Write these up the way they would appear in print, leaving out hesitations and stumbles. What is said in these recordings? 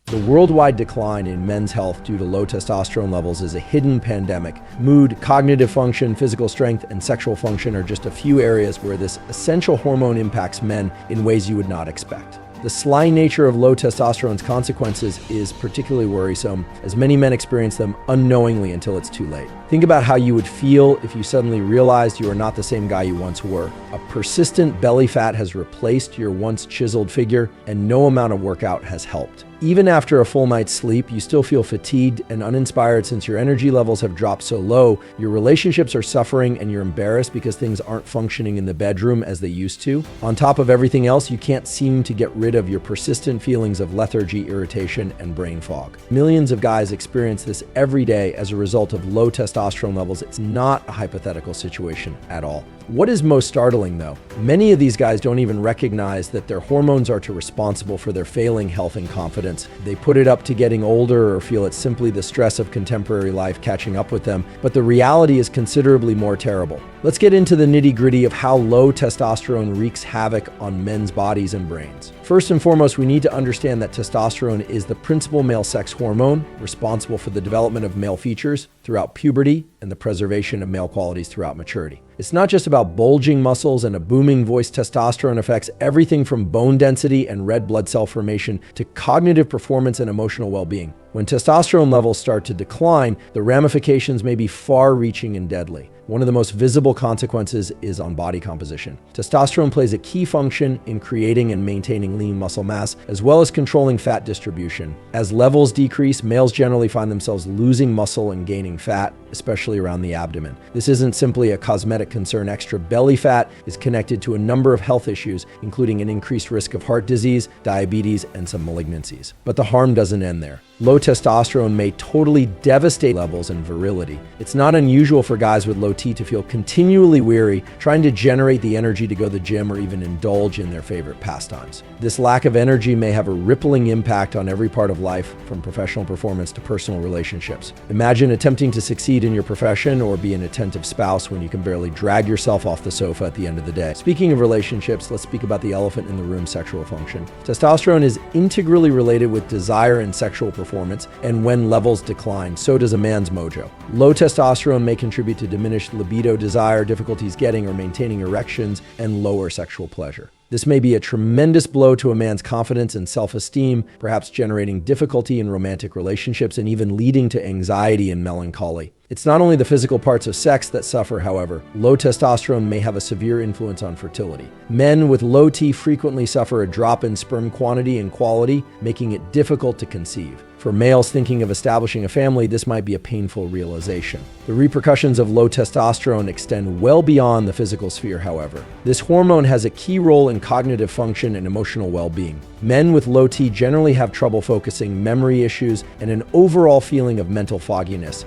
The worldwide decline in men's health due to low testosterone levels is a hidden pandemic. Mood, cognitive function, physical strength, and sexual function are just a few areas where this essential hormone impacts men in ways you would not expect. The sly nature of low testosterone's consequences is particularly worrisome, as many men experience them unknowingly until it's too late. Think about how you would feel if you suddenly realized you are not the same guy you once were. A persistent belly fat has replaced your once chiseled figure, and no amount of workout has helped. Even after a full night's sleep, you still feel fatigued and uninspired since your energy levels have dropped so low, your relationships are suffering, and you're embarrassed because things aren't functioning in the bedroom as they used to. On top of everything else, you can't seem to get rid of your persistent feelings of lethargy, irritation, and brain fog. Millions of guys experience this every day as a result of low testosterone levels. It's not a hypothetical situation at all. What is most startling, though? Many of these guys don't even recognize that their hormones are responsible for their failing health and confidence. They put it up to getting older or feel it's simply the stress of contemporary life catching up with them, but the reality is considerably more terrible. Let's get into the nitty-gritty of how low testosterone wreaks havoc on men's bodies and brains. First and foremost, we need to understand that testosterone is the principal male sex hormone responsible for the development of male features throughout puberty and the preservation of male qualities throughout maturity. It's not just about bulging muscles and a booming voice. Testosterone affects everything from bone density and red blood cell formation to cognitive performance and emotional well-being. When testosterone levels start to decline, the ramifications may be far-reaching and deadly. One of the most visible consequences is on body composition. Testosterone plays a key function in creating and maintaining lean muscle mass, as well as controlling fat distribution. As levels decrease, males generally find themselves losing muscle and gaining fat, especially around the abdomen. This isn't simply a cosmetic concern. Extra belly fat is connected to a number of health issues, including an increased risk of heart disease, diabetes, and some malignancies. But the harm doesn't end there. Low testosterone may totally devastate levels and virility. It's not unusual for guys with low T to feel continually weary, trying to generate the energy to go to the gym or even indulge in their favorite pastimes. This lack of energy may have a rippling impact on every part of life, from professional performance to personal relationships. Imagine attempting to succeed in your profession or be an attentive spouse when you can barely drag yourself off the sofa at the end of the day. Speaking of relationships, let's speak about the elephant in the room: sexual function. Testosterone is integrally related with desire and sexual performance, and when levels decline, so does a man's mojo. Low testosterone may contribute to diminished libido, desire, difficulties getting or maintaining erections, and lower sexual pleasure. This may be a tremendous blow to a man's confidence and self-esteem, perhaps generating difficulty in romantic relationships and even leading to anxiety and melancholy. It's not only the physical parts of sex that suffer, however. Low testosterone may have a severe influence on fertility. Men with low T frequently suffer a drop in sperm quantity and quality, making it difficult to conceive. For males thinking of establishing a family, this might be a painful realization. The repercussions of low testosterone extend well beyond the physical sphere, however. This hormone has a key role in cognitive function and emotional well-being. Men with low T generally have trouble focusing, memory issues, and an overall feeling of mental fogginess.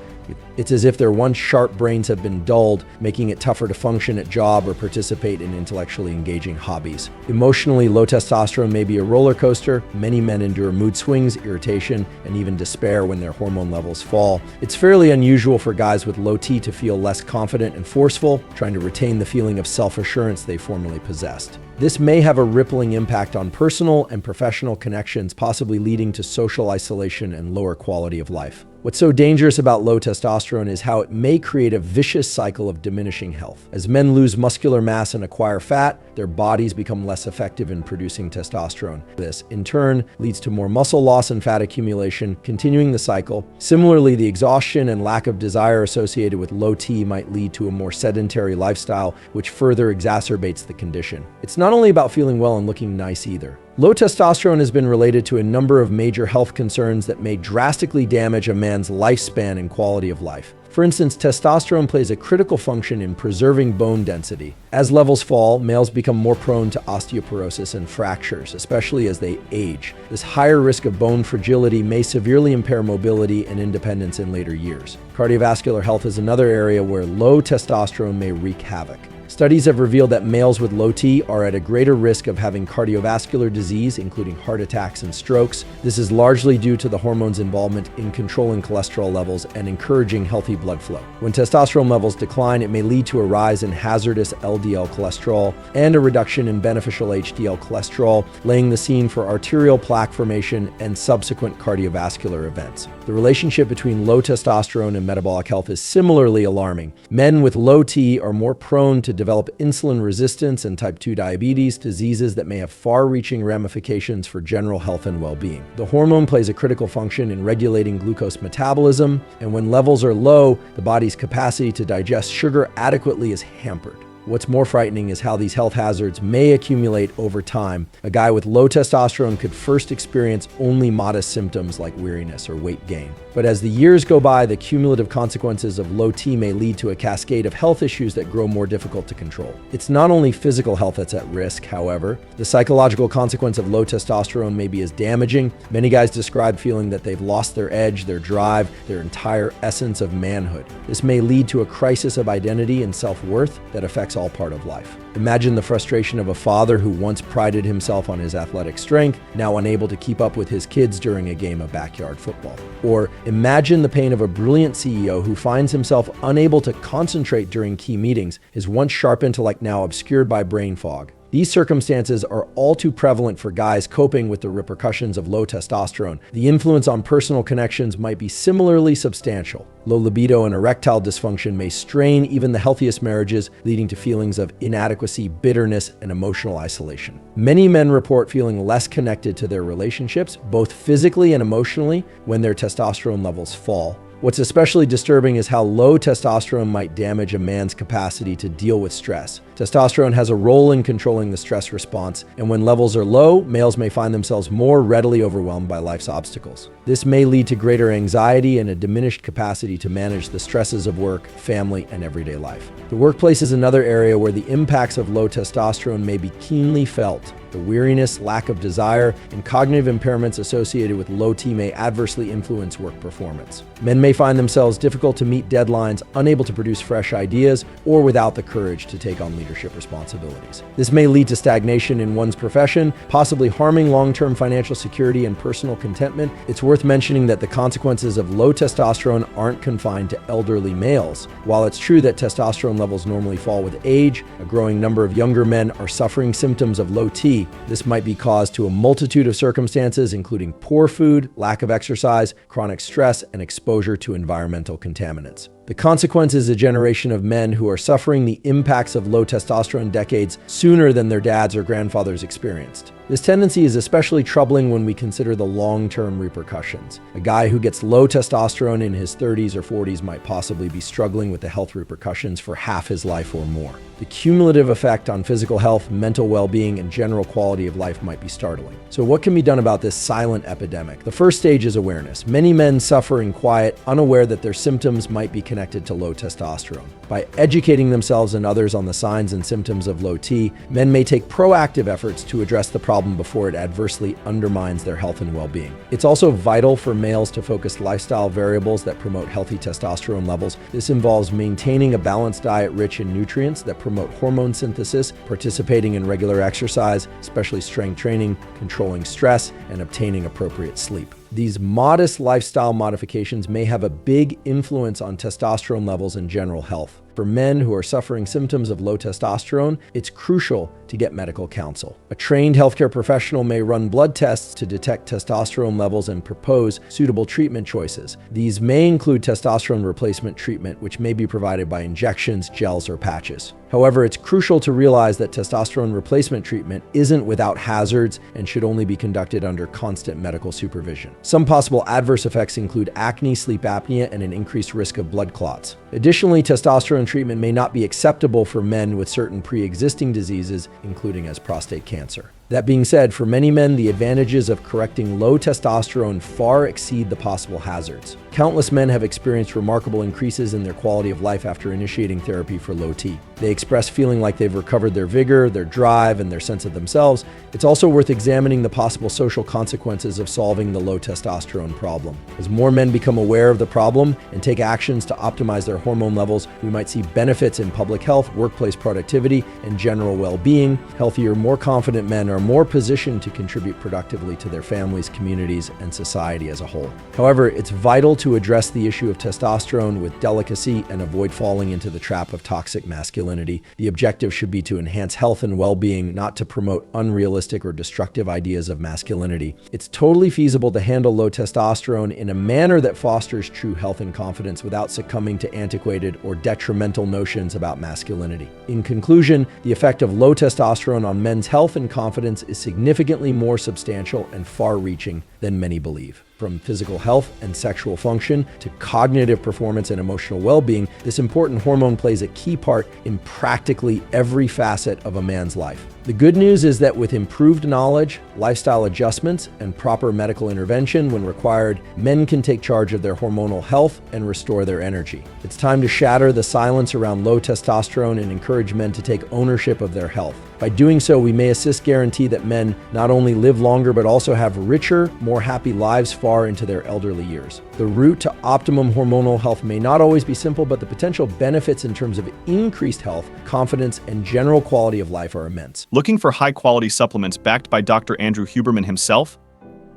It's as if their once sharp brains have been dulled, making it tougher to function at job or participate in intellectually engaging hobbies. Emotionally, low testosterone may be a roller coaster. Many men endure mood swings, irritation, and even despair when their hormone levels fall. It's fairly unusual for guys with low T to feel less confident and forceful, trying to retain the feeling of self-assurance they formerly possessed. This may have a rippling impact on personal and professional connections, possibly leading to social isolation and lower quality of life. What's so dangerous about low testosterone is how it may create a vicious cycle of diminishing health. As men lose muscular mass and acquire fat, their bodies become less effective in producing testosterone. This, in turn, leads to more muscle loss and fat accumulation, continuing the cycle. Similarly, the exhaustion and lack of desire associated with low T might lead to a more sedentary lifestyle, which further exacerbates the condition. It's not only about feeling well and looking nice either. Low testosterone has been related to a number of major health concerns that may drastically damage a man's lifespan and quality of life. For instance, testosterone plays a critical function in preserving bone density. As levels fall, males become more prone to osteoporosis and fractures, especially as they age. This higher risk of bone fragility may severely impair mobility and independence in later years. Cardiovascular health is another area where low testosterone may wreak havoc. Studies have revealed that males with low T are at a greater risk of having cardiovascular disease, including heart attacks and strokes. This is largely due to the hormone's involvement in controlling cholesterol levels and encouraging healthy blood flow. When testosterone levels decline, it may lead to a rise in hazardous LDL cholesterol and a reduction in beneficial HDL cholesterol, laying the scene for arterial plaque formation and subsequent cardiovascular events. The relationship between low testosterone and metabolic health is similarly alarming. Men with low T are more prone to develop insulin resistance and type 2 diabetes, diseases that may have far-reaching ramifications for general health and well-being. The hormone plays a critical function in regulating glucose metabolism, and when levels are low, the body's capacity to digest sugar adequately is hampered. What's more frightening is how these health hazards may accumulate over time. A guy with low testosterone could first experience only modest symptoms like weariness or weight gain. But as the years go by, the cumulative consequences of low T may lead to a cascade of health issues that grow more difficult to control. It's not only physical health that's at risk, however. The psychological consequence of low testosterone may be as damaging. Many guys describe feeling that they've lost their edge, their drive, their entire essence of manhood. This may lead to a crisis of identity and self-worth that affects all part of life. Imagine the frustration of a father who once prided himself on his athletic strength, now unable to keep up with his kids during a game of backyard football. Or imagine the pain of a brilliant CEO who finds himself unable to concentrate during key meetings, his once sharp intellect now obscured by brain fog. These circumstances are all too prevalent for guys coping with the repercussions of low testosterone. The influence on personal connections might be similarly substantial. Low libido and erectile dysfunction may strain even the healthiest marriages, leading to feelings of inadequacy, bitterness, and emotional isolation. Many men report feeling less connected to their relationships, both physically and emotionally, when their testosterone levels fall. What's especially disturbing is how low testosterone might damage a man's capacity to deal with stress. Testosterone has a role in controlling the stress response, and when levels are low, males may find themselves more readily overwhelmed by life's obstacles. This may lead to greater anxiety and a diminished capacity to manage the stresses of work, family, and everyday life. The workplace is another area where the impacts of low testosterone may be keenly felt. The weariness, lack of desire, and cognitive impairments associated with low T may adversely influence work performance. Men may find themselves difficult to meet deadlines, unable to produce fresh ideas, or without the courage to take on leadership responsibilities. This may lead to stagnation in one's profession, possibly harming long-term financial security and personal contentment. It's worth mentioning that the consequences of low testosterone aren't confined to elderly males. While it's true that testosterone levels normally fall with age, a growing number of younger men are suffering symptoms of low T. This might be caused to a multitude of circumstances, including poor food, lack of exercise, chronic stress, and exposure to environmental contaminants. The consequence is a generation of men who are suffering the impacts of low testosterone decades sooner than their dads or grandfathers experienced. This tendency is especially troubling when we consider the long-term repercussions. A guy who gets low testosterone in his 30s or 40s might possibly be struggling with the health repercussions for half his life or more. The cumulative effect on physical health, mental well-being, and general quality of life might be startling. So what can be done about this silent epidemic? The first stage is awareness. Many men suffer in quiet, unaware that their symptoms might be connected to low testosterone. By educating themselves and others on the signs and symptoms of low T, men may take proactive efforts to address the problem before it adversely undermines their health and well-being. It's also vital for males to focus lifestyle variables that promote healthy testosterone levels. This involves maintaining a balanced diet rich in nutrients that promote hormone synthesis, participating in regular exercise, especially strength training, controlling stress, and obtaining appropriate sleep. These modest lifestyle modifications may have a big influence on testosterone levels and general health. For men who are suffering symptoms of low testosterone, it's crucial to get medical counsel. A trained healthcare professional may run blood tests to detect testosterone levels and propose suitable treatment choices. These may include testosterone replacement treatment, which may be provided by injections, gels, or patches. However, it's crucial to realize that testosterone replacement treatment isn't without hazards and should only be conducted under constant medical supervision. Some possible adverse effects include acne, sleep apnea, and an increased risk of blood clots. Additionally, testosterone treatment may not be acceptable for men with certain pre-existing diseases, including as prostate cancer. That being said, for many men, the advantages of correcting low testosterone far exceed the possible hazards. Countless men have experienced remarkable increases in their quality of life after initiating therapy for low T. They express feeling like they've recovered their vigor, their drive, and their sense of themselves. It's also worth examining the possible social consequences of solving the low testosterone problem. As more men become aware of the problem and take actions to optimize their hormone levels, we might see benefits in public health, workplace productivity, and general well-being. Healthier, more confident men are more positioned to contribute productively to their families, communities, and society as a whole. However, it's vital to address the issue of testosterone with delicacy and avoid falling into the trap of toxic masculinity. The objective should be to enhance health and well-being, not to promote unrealistic or destructive ideas of masculinity. It's totally feasible to handle low testosterone in a manner that fosters true health and confidence without succumbing to antiquated or detrimental notions about masculinity. In conclusion, the effect of low testosterone on men's health and confidence is significantly more substantial and far-reaching than many believe. From physical health and sexual function to cognitive performance and emotional well-being, this important hormone plays a key part in practically every facet of a man's life. The good news is that with improved knowledge, lifestyle adjustments, and proper medical intervention when required, men can take charge of their hormonal health and restore their energy. It's time to shatter the silence around low testosterone and encourage men to take ownership of their health. By doing so, we may guarantee that men not only live longer, but also have richer, more happy lives far into their elderly years. The route to optimum hormonal health may not always be simple, but the potential benefits in terms of increased health, confidence, and general quality of life are immense. Looking for high-quality supplements backed by Dr. Andrew Huberman himself?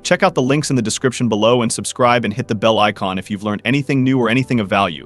Check out the links in the description below and subscribe and hit the bell icon if you've learned anything new or anything of value.